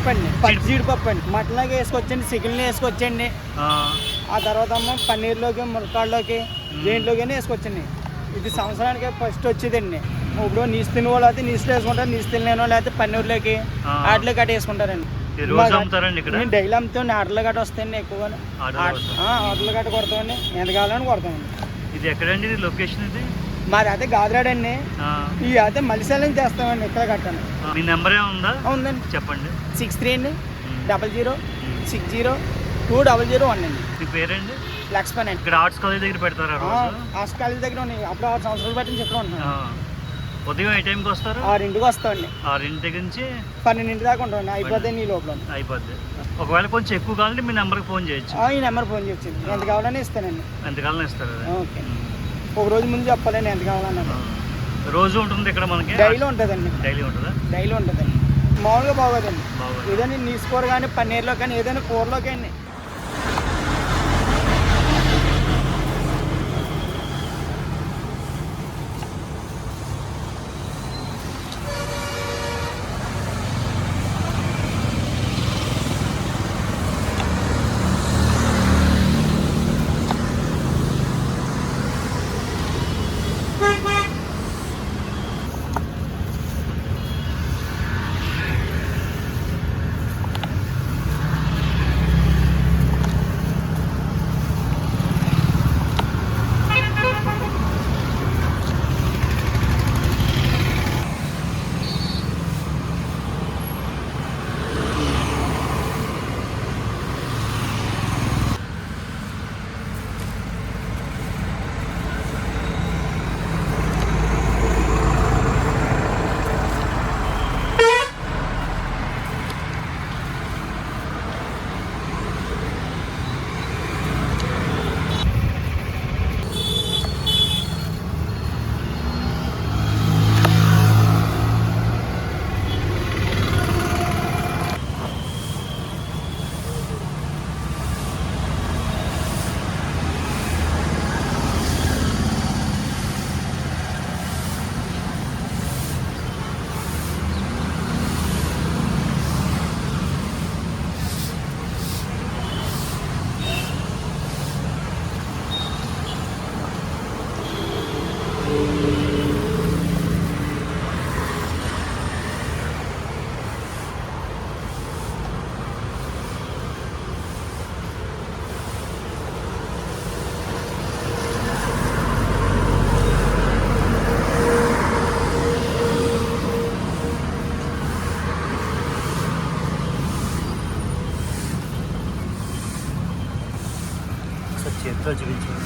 పప్పు అండి, పచ్చి జీడిపప్పు అండి. మటన్లోకి వేసుకోవచ్చండి, చికెన్లో వేసుకోవచ్చండి. ఆ తర్వాత పన్నీర్లోకి, ములక్కాడలోకి, దేంట్లోకి వేసుకోవచ్చండి. ఇది సంవత్సరానికి ఫస్ట్ వచ్చేదండి. ఇప్పుడు నీసు తినే వాళ్ళు అయితే నీసులో వేసుకుంటారు, నీసు తినలేని వాళ్ళు అయితే పన్నీర్లోకి ఆటలో గట్ట వేసుకుంటారండి. నేను డైలీ అమ్ముతామండి, ఆటలు గట్ట వస్తాయండి ఎక్కువగా. ఆటలు గట్ట కొడతామండి, ఎంత కావాలని కొడతామండి. ఇది ఎక్కడండి లొకేషన్? ఇది మాది అయితే గాదిరాడండి. ఇవి అయితే మలిశాల నుంచి చేస్తామండి ఇక్కడ కట్టాను. మీ నెంబర్ ఏముందా? ఉందండి, చెప్పండి. 63 అండి 00602001 అండి. మీ పేరండి? లక్ష్మణ్ అండి. ఇక్కడ ఆర్ట్స్ కాలేజ్ దగ్గర పెడతారా? ఆర్ట్స్ కాలేజ్ దగ్గర ఉన్నాయి. అప్పుడు 6 సంవత్సరాలు బట్టి ఇక్కడ ఉంటున్నాను. ఉదయం ఏ టైంకి వస్తారు? 6ంటికి వస్తామండి. 6 దగ్గర నుంచి 12 దాకా ఉంటామండి. అయిపోద్ది నీ లోపల అయిపోద్ది. ఒకవేళ కొంచెం ఎక్కువ కావాలంటే మీ నెంబర్కి ఫోన్ చేయొచ్చు. ఈ నెంబర్ ఫోన్ చేయొచ్చు, ఎంత కావాలని ఇస్తానండి. ఎంత కావాలని ఇస్తారు? ఓకే, ఒక రోజు ముందు చెప్పాలండి ఎంత కావాలన్నా. రోజు ఉంటుంది ఇక్కడ మనకి? డైలీ ఉంటుందండి. డైలీ ఉంటుందా? డైలీ ఉంటుందండి. మామూలుగా బాగోదండి. ఏదైనా నీసు కూర కానీ, పన్నీర్లో కానీ, ఏదైనా కూరలో కానీ. చేతిలో చూపించండి.